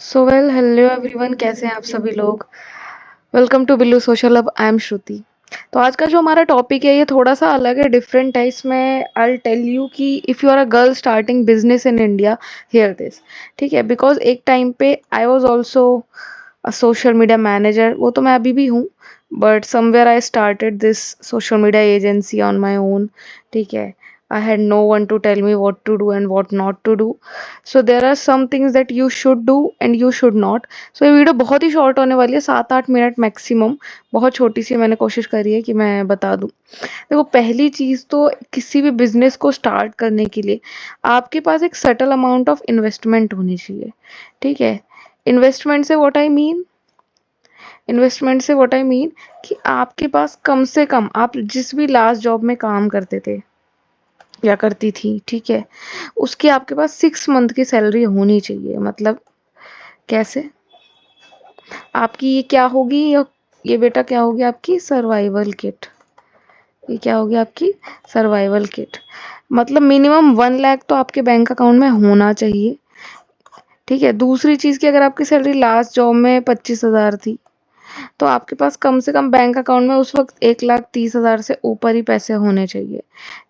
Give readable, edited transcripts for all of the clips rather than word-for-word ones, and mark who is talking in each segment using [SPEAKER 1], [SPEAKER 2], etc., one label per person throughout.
[SPEAKER 1] Hello everyone, कैसे हैं आप सभी लोग। Welcome to Billu social hub. I am Shruti. तो आज का जो हमारा टॉपिक है ये थोड़ा सा अलग है, डिफरेंट है। इसमें आई टेल यू कि if you are a girl starting business in India, hear this. ठीक है, बिकॉज एक टाइम पे I was also a social media manager. वो तो मैं अभी भी हूँ, but somewhere I started this social media agency on my own. ठीक है, I had no one to tell me what to do and what not to do. So there are some things that you should do and you should not. So ये video बहुत ही short होने वाली है, 7-8 minute maximum. बहुत छोटी सी मैंने कोशिश करी है कि मैं बता दूं। देखो, पहली चीज़ तो किसी भी बिजनेस को स्टार्ट करने के लिए आपके पास एक सटल अमाउंट ऑफ इन्वेस्टमेंट होनी चाहिए। ठीक है, इन्वेस्टमेंट से व्हाट आई मीन कि आपके पास कम से कम, आप जिस भी लास्ट जॉब में काम करते थे या करती थी, ठीक है, उसकी आपके पास 6 मंथ की सैलरी होनी चाहिए। मतलब कैसे? आपकी ये क्या होगी, ये बेटा क्या होगी आपकी सर्वाइवल किट। ये क्या होगी आपकी सर्वाइवल किट। मतलब मिनिमम 1 लाख तो आपके बैंक अकाउंट में होना चाहिए। ठीक है, दूसरी चीज़ की, अगर आपकी सैलरी लास्ट जॉब में 25,000 थी, तो आपके पास कम से कम बैंक अकाउंट में उस वक्त 1,30,000 से ऊपर ही पैसे होने चाहिए।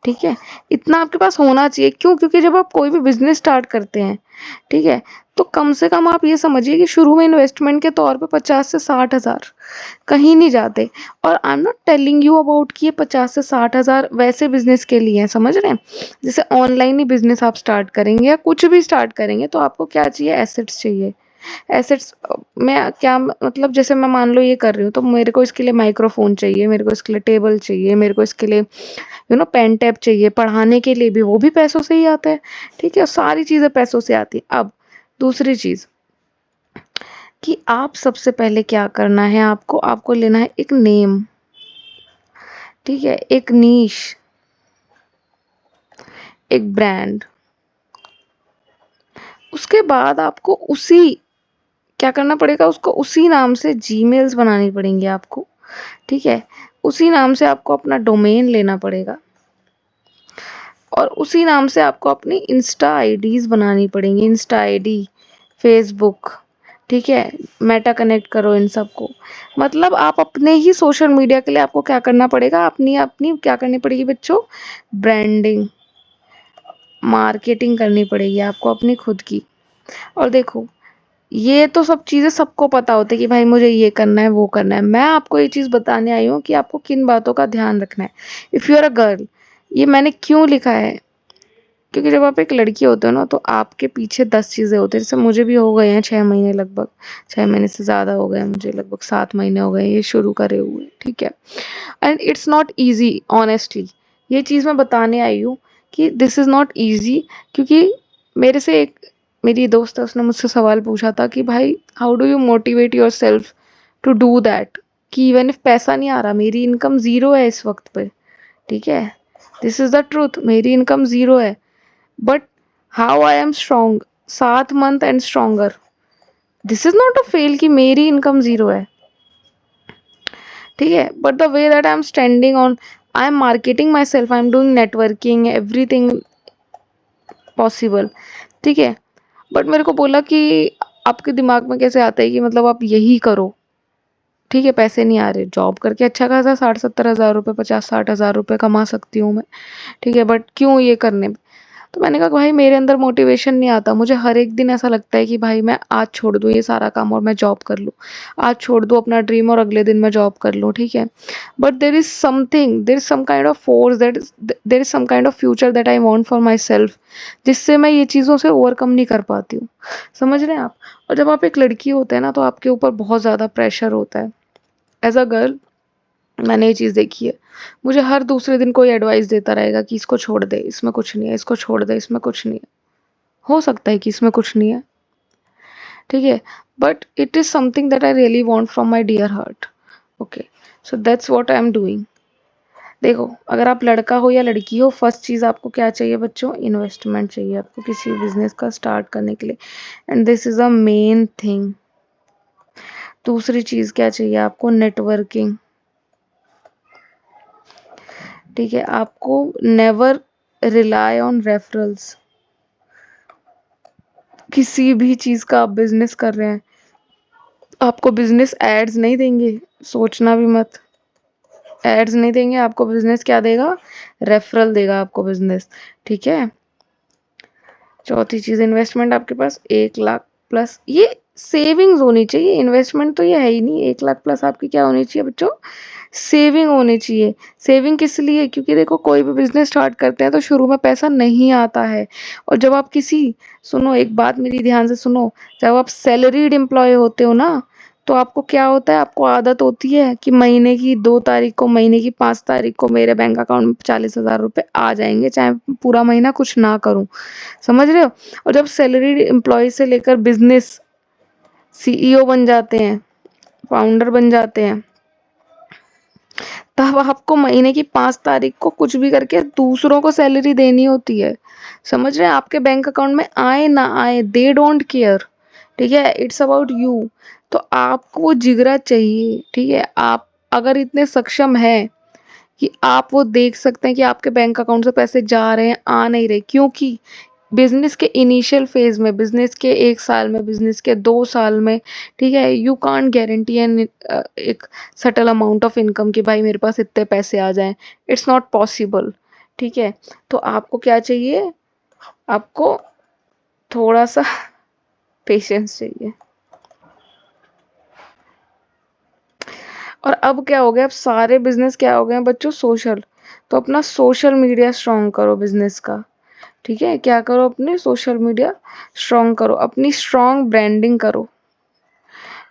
[SPEAKER 1] ठीक है, इतना आपके पास होना चाहिए। क्यों? क्योंकि जब आप कोई भी बिजनेस स्टार्ट करते हैं, ठीक है, तो कम से कम आप ये समझिए कि शुरू में इन्वेस्टमेंट के तौर पे 50 से 60 हज़ार कहीं नहीं जाते। और I am not telling you about कि ये 50 से 60 हज़ार वैसे बिजनेस के लिए हैं, समझ रहे हैं। जैसे ऑनलाइन ही बिजनेस आप स्टार्ट करेंगे या कुछ भी स्टार्ट करेंगे, तो आपको क्या चाहिए? एसेट्स चाहिए। एसेट्स में क्या मतलब, जैसे मैं मान लो ये कर रही हूँ, तो मेरे को इसके लिए माइक्रोफोन चाहिए, मेरे को इसके लिए टेबल चाहिए, मेरे को इसके लिए पेन टैप चाहिए। पढ़ाने के लिए भी वो भी पैसों से ही आता है। ठीक है, सारी चीज़ें पैसों से आती है। अब दूसरी चीज़ कि आप सबसे पहले क्या करना है, आपको आपको लेना है एक नेम। ठीक है, एक नीश, एक ब्रांड। उसके बाद आपको उसी क्या करना पड़ेगा, उसको उसी नाम से जीमेल्स बनानी पड़ेंगी आपको। ठीक है, उसी नाम से आपको अपना डोमेन लेना पड़ेगा और उसी नाम से आपको अपनी इंस्टा आईडीज बनानी पड़ेंगी। इंस्टा आईडी, फेसबुक, ठीक है, मेटा कनेक्ट करो इन सबको। मतलब आप अपने ही सोशल मीडिया के लिए आपको क्या करना पड़ेगा, अपनी अपनी क्या करनी पड़ेगी बच्चों? ब्रांडिंग, मार्केटिंग करनी पड़ेगी आपको अपनी खुद की। और देखो, ये तो सब चीज़ें सबको पता होती है कि भाई मुझे ये करना है, वो करना है। मैं आपको ये चीज़ बताने आई हूँ कि आपको किन बातों का ध्यान रखना है। If you are a girl, ये मैंने क्यों लिखा है, क्योंकि जब आप एक लड़की होते हो ना, तो आपके पीछे 10 चीज़ें होती हैं। जैसे मुझे भी हो गए हैं 6 महीने, लगभग 6 महीने से ज़्यादा हो गए हैं मुझे, लगभग 7 महीने हो गए ये शुरू करे हुए। ठीक है, and it's not easy honestly. ये चीज़ मैं बताने आई हूँ कि दिस इज़ नॉट ईजी। क्योंकि मेरे से एक मेरी दोस्त है, उसने मुझसे सवाल पूछा था कि भाई how do you motivate yourself to do that, कि इवन इफ पैसा नहीं आ रहा, मेरी इनकम ज़ीरो है इस वक्त पे। ठीक है, दिस इज़ द ट्रूथ, मेरी इनकम ज़ीरो है, but how I am strong, 7 month and stronger. This is not a fail कि मेरी इनकम ज़ीरो है। ठीक है, but the way that I am standing on, I am marketing my self, I am doing networking, everything possible. ठीक है, but मेरे को बोला कि आपके दिमाग में कैसे आता है कि मतलब आप यही करो। ठीक है, पैसे नहीं आ रहे, जॉब करके अच्छा खासा 60-70 हज़ार रुपये, 50-60 हज़ार रुपये कमा सकती हूँ मैं। ठीक है, बट क्यों ये करने? तो मैंने कहा भाई मेरे अंदर मोटिवेशन नहीं आता। मुझे हर एक दिन ऐसा लगता है कि भाई मैं आज छोड़ दूँ ये सारा काम और मैं जॉब कर लूँ, आज छोड़ दूँ अपना ड्रीम और अगले दिन मैं जॉब कर लूँ। ठीक है, but there is some kind of force, that there is some kind of future that I want for myself, जिससे मैं ये चीज़ों से ओवरकम नहीं कर पाती हूँ। समझ रहे हैं आप? और जब आप एक लड़की होते हैं ना, तो आपके ऊपर बहुत ज़्यादा प्रेशर होता है। एज अ गर्ल मैंने ये चीज़ देखी है। मुझे हर दूसरे दिन कोई एडवाइस देता रहेगा कि इसको छोड़ दे, इसमें कुछ नहीं है, इसको छोड़ दे, इसमें कुछ नहीं है। हो सकता है कि इसमें कुछ नहीं है, ठीक है, but it is something that I really want from my dear heart. Okay, so that's what I am doing. देखो, अगर आप लड़का हो या लड़की हो, फर्स्ट चीज़ आपको क्या चाहिए बच्चों? इन्वेस्टमेंट चाहिए आपको किसी बिजनेस का स्टार्ट करने के लिए, and this is a main thing. दूसरी चीज़ क्या चाहिए आपको? नेटवर्किंग। ठीक है, आपको नेवर रिलाई ऑन रेफरल्स। किसी भी चीज का आप बिजनेस कर रहे हैं, आपको बिजनेस एड्स नहीं देंगे, सोचना भी मत। एड्स नहीं देंगे आपको, बिजनेस क्या देगा? रेफरल देगा आपको बिजनेस। ठीक है। चौथी चीज, इन्वेस्टमेंट आपके पास 1 लाख प्लस, ये सेविंग्स होनी चाहिए। इन्वेस्टमेंट तो ये है ही नहीं। 1 लाख प्लस आपकी क्या होनी चाहिए बच्चों? सेविंग होनी चाहिए। सेविंग किस लिए? क्योंकि देखो कोई भी बिजनेस स्टार्ट करते हैं तो शुरू में पैसा नहीं आता है। और जब आप किसी, सुनो एक बात मेरी ध्यान से सुनो, जब आप सैलरीड एम्प्लॉय होते हो ना, तो आपको क्या होता है, आपको आदत होती है कि महीने की 2 तारीख को, महीने की 5 तारीख को मेरे बैंक अकाउंट में 40,000 रुपए आ जाएंगे, चाहे पूरा महीना कुछ ना करूं। समझ रहे हो? और जब सैलरीड एम्प्लॉय से लेकर बिजनेस सीईओ बन जाते हैं, फाउंडर बन जाते हैं, तब आपको महीने की 5 तारीख को कुछ भी करके दूसरों को सैलरी देनी होती है। समझ रहे हैं? आपके बैंक अकाउंट में आए ना आए, दे डोंट केयर। ठीक है, इट्स अबाउट यू। तो आपको वो जिगरा चाहिए। ठीक है, आप अगर इतने सक्षम है कि आप वो देख सकते हैं कि आपके बैंक अकाउंट से पैसे जा रहे हैं, आ नहीं रहे, क्योंकि बिजनेस के इनिशियल फेज में, बिजनेस के 1 साल में, बिजनेस के 2 साल में, ठीक है, यू कांट गारंटी एन एक सटल अमाउंट ऑफ इनकम कि भाई मेरे पास इतने पैसे आ जाएं। It's not possible. ठीक है, तो आपको क्या चाहिए? आपको थोड़ा सा पेशेंस चाहिए। और अब क्या हो गया, अब सारे बिजनेस क्या हो गए हैं बच्चों? सोशल। तो अपना सोशल मीडिया स्ट्रॉन्ग करो बिजनेस का। ठीक है, क्या करो? अपने सोशल मीडिया स्ट्रॉन्ग करो, अपनी स्ट्रॉन्ग ब्रांडिंग करो।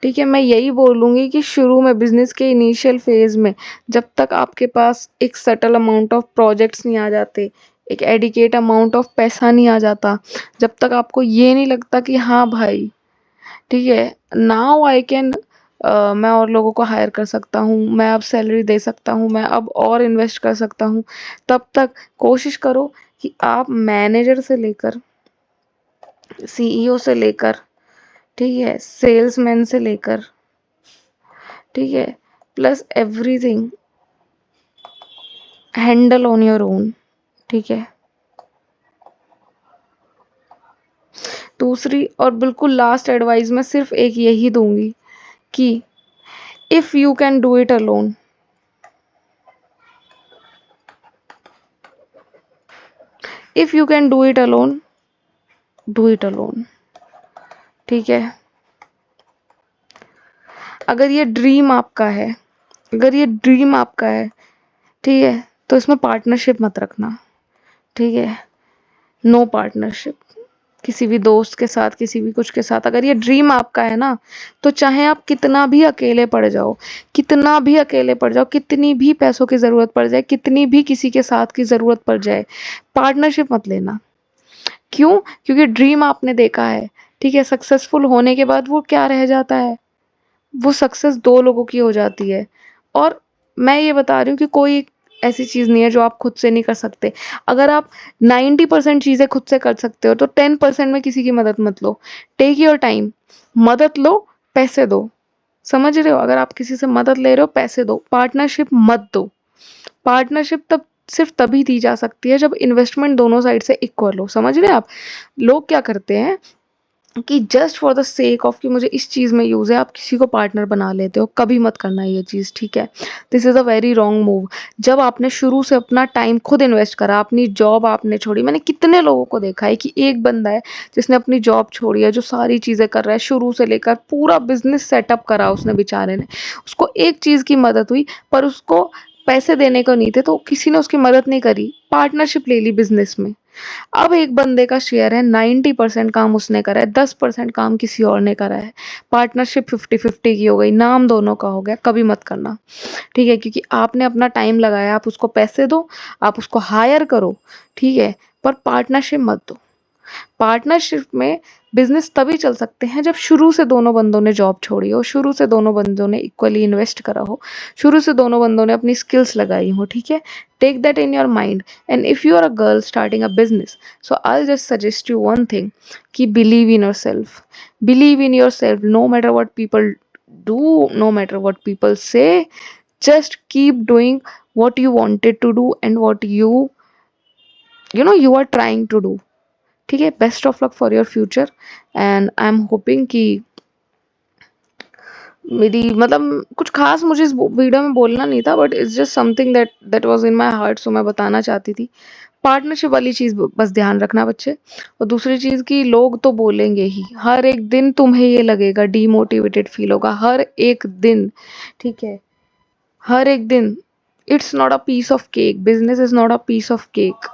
[SPEAKER 1] ठीक है, मैं यही बोलूंगी कि शुरू में बिजनेस के इनिशियल फेज में, जब तक आपके पास एक सटल अमाउंट ऑफ प्रोजेक्ट्स नहीं आ जाते, एक एडिकेट अमाउंट ऑफ पैसा नहीं आ जाता, जब तक आपको ये नहीं लगता कि हाँ भाई, ठीक है, नाउ आई कैन, मैं और लोगों को हायर कर सकता हूँ, मैं अब सैलरी दे सकता हूँ, मैं अब और इन्वेस्ट कर सकता हूँ, तब तक कोशिश करो कि आप मैनेजर से लेकर, सीईओ से लेकर, ठीक है, सेल्समैन से लेकर, ठीक है, plus everything handle on your own. ठीक है। दूसरी और बिल्कुल लास्ट एडवाइस मैं सिर्फ एक यही दूंगी कि if you can do it alone, if you can do it alone, do it alone. ठीक है। अगर ये ड्रीम आपका है, अगर ये ड्रीम आपका है, ठीक है, तो इसमें पार्टनरशिप मत रखना। ठीक है, नो पार्टनरशिप किसी भी दोस्त के साथ, किसी भी कुछ के साथ। अगर ये ड्रीम आपका है ना, तो चाहे आप कितना भी अकेले पड़ जाओ, कितना भी अकेले पड़ जाओ, कितनी भी पैसों की जरूरत पड़ जाए, कितनी भी किसी के साथ की जरूरत पड़ जाए, पार्टनरशिप मत लेना। क्यों? क्योंकि ड्रीम आपने देखा है, ठीक है, सक्सेसफुल होने के बाद वो क्या रह जाता है? वो सक्सेस दो लोगों की हो जाती है। और मैं ये बता रही हूँ कि कोई ऐसी चीज नहीं है जो आप खुद से नहीं कर सकते। अगर आप 90% चीजें खुद से कर सकते हो, तो 10% में किसी की मदद मत लो। टेक योर टाइम, मदद लो, पैसे दो। समझ रहे हो? अगर आप किसी से मदद ले रहे हो, पैसे दो, पार्टनरशिप मत दो। पार्टनरशिप तब सिर्फ तभी दी जा सकती है जब इन्वेस्टमेंट दोनों साइड से इक्वल हो। समझ रहे हैं आप? लोग क्या करते हैं कि just for the sake of कि मुझे इस चीज में यूज है, आप किसी को पार्टनर बना लेते हो। कभी मत करना ये चीज। ठीक है, this is a very wrong move. जब आपने शुरू से अपना टाइम खुद इन्वेस्ट करा, अपनी जॉब आपने छोड़ी, मैंने कितने लोगों को देखा है कि एक बंदा है जिसने अपनी जॉब छोड़ी है, जो सारी चीजें कर रहा है, शुरू से लेकर पूरा बिजनेस सेटअप करा उसने, बेचारे ने, उसको एक चीज की मदद हुई, पर उसको पैसे देने को नहीं थे, तो किसी ने उसकी मदद नहीं करी, पार्टनरशिप ले ली बिजनेस में। अब एक बंदे का शेयर है, 90% काम उसने करा है, 10% काम किसी और ने करा है, पार्टनरशिप 50-50 की हो गई, नाम दोनों का हो गया। कभी मत करना। ठीक है, क्योंकि आपने अपना टाइम लगाया, आप उसको पैसे दो, आप उसको हायर करो, ठीक है, पर पार्टनरशिप मत दो। पार्टनरशिप में बिजनेस तभी चल सकते हैं जब शुरू से दोनों बंदों ने जॉब छोड़ी हो, शुरू से दोनों बंदों ने इक्वली इन्वेस्ट करा हो, शुरू से दोनों बंदों ने अपनी स्किल्स लगाई हो। ठीक है, take that in your mind. And if you are a girl starting a business, so I just suggest you one thing, कि believe in yourself. Believe in yourself, no matter what people do, no matter what people say, just keep doing what you wanted to do and what you know you are trying to do. ठीक है, best of luck for your future and I am hoping कि मेरी मतलब कुछ खास मुझे इस video में बोलना नहीं था, but it's just something that that was in my heart, so मैं बताना चाहती थी। पार्टनरशिप वाली चीज बस ध्यान रखना बच्चे। और दूसरी चीज कि लोग तो बोलेंगे ही, हर एक दिन तुम्हें ये लगेगा, डीमोटिवेटेड फील होगा हर एक दिन, ठीक है, हर एक दिन। It's not a piece of cake, business is not a piece of cake,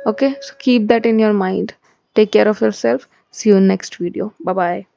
[SPEAKER 1] okay, so keep that in your mind. Take care of yourself. See you in next video. Bye bye.